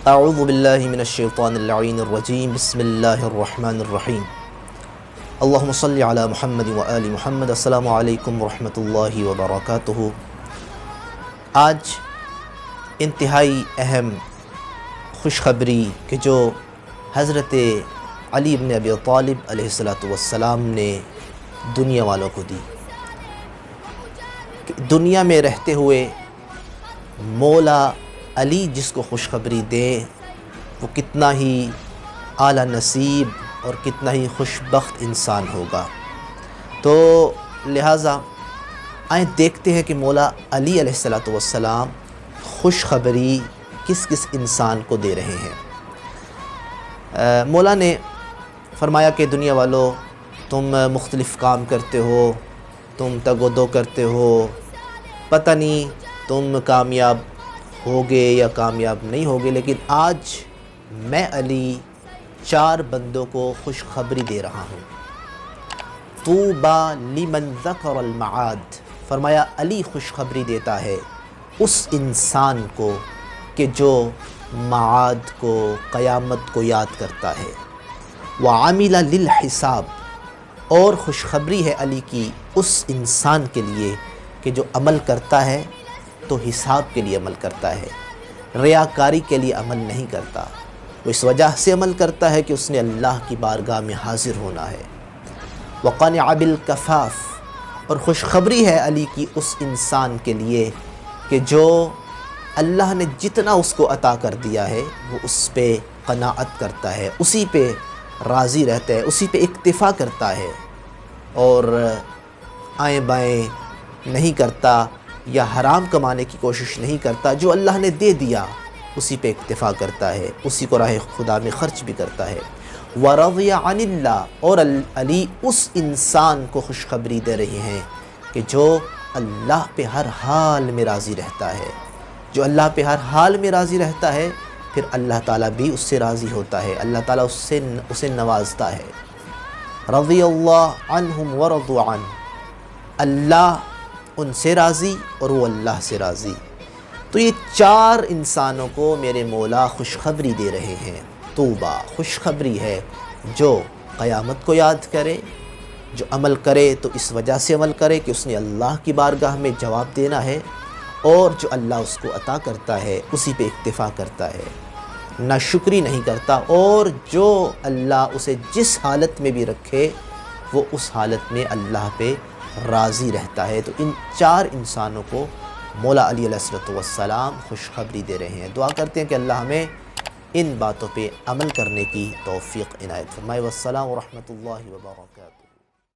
اعوذ باللہ من الشیطان اللعین الرجیم بسم اللہ الرحمن الرحیم اللہم صلی علی محمد وآل محمد۔ السلام علیکم ورحمۃ اللہ وبرکاتہ۔ آج انتہائی اہم خوشخبری کہ جو حضرت علی بن ابی طالب علیہ السلام نے دنیا والوں کو دی، کہ دنیا میں رہتے ہوئے مولا علی جس کو خوشخبری دیں وہ کتنا ہی اعلیٰ نصیب اور کتنا ہی خوش بخت انسان ہوگا۔ تو لہٰذا آئیں دیکھتے ہیں کہ مولا علی علیہ السلام خوشخبری کس کس انسان کو دے رہے ہیں۔ مولا نے فرمایا کہ دنیا والوں، تم مختلف کام کرتے ہو، تم تگ و دو کرتے ہو، پتہ نہیں تم کامیاب ہوگے یا کامیاب نہیں ہوگے، لیکن آج میں علی 4 بندوں کو خوشخبری دے رہا ہوں۔ طوبیٰ لمن ذکر المعاد، فرمایا علی خوشخبری دیتا ہے اس انسان کو کہ جو معاد کو، قیامت کو یاد کرتا ہے۔ وعمل للحساب، اور خوشخبری ہے علی کی اس انسان کے لیے کہ جو عمل کرتا ہے تو حساب کے لیے عمل کرتا ہے، ریاکاری کے لیے عمل نہیں کرتا۔ وہ اس وجہ سے عمل کرتا ہے کہ اس نے اللہ کی بارگاہ میں حاضر ہونا ہے۔ وقنع بالکفاف، اور خوشخبری ہے علی کی اس انسان کے لیے کہ جو اللہ نے جتنا اس کو عطا کر دیا ہے وہ اس پہ قناعت کرتا ہے، اسی پہ راضی رہتا ہے، اسی پہ اکتفا کرتا ہے اور آئیں بائیں نہیں کرتا یا حرام کمانے کی کوشش نہیں کرتا۔ جو اللہ نے دے دیا اسی پہ اکتفا کرتا ہے، اسی کو راہ خدا میں خرچ بھی کرتا ہے۔ وَرَضِيَ عَنِ اللَّهِ، اور علی اس انسان کو خوشخبری دے رہے ہیں کہ جو اللہ پہ ہر حال میں راضی رہتا ہے۔ جو اللہ پہ ہر حال میں راضی رہتا ہے پھر اللہ تعالیٰ بھی اس سے راضی ہوتا ہے، اللہ تعالیٰ اسے نوازتا ہے۔ رضی اللہ عنہم ورضوا عنہ، اللہ ان سے راضی اور وہ اللہ سے راضی۔ تو یہ 4 انسانوں کو میرے مولا خوشخبری دے رہے ہیں۔ طوبیٰ، خوشخبری ہے جو قیامت کو یاد کرے، جو عمل کرے تو اس وجہ سے عمل کرے کہ اس نے اللہ کی بارگاہ میں جواب دینا ہے، اور جو اللہ اس کو عطا کرتا ہے اسی پہ اکتفا کرتا ہے، نہ شکری نہیں کرتا، اور جو اللہ اسے جس حالت میں بھی رکھے وہ اس حالت میں اللہ پہ راضی رہتا ہے۔ تو ان 4 انسانوں کو مولا علی علیہ السلام خوشخبری دے رہے ہیں۔ دعا کرتے ہیں کہ اللہ ہمیں ان باتوں پہ عمل کرنے کی توفیق عنایت فرمائے۔ والسلام ورحمۃ اللہ وبرکاتہ۔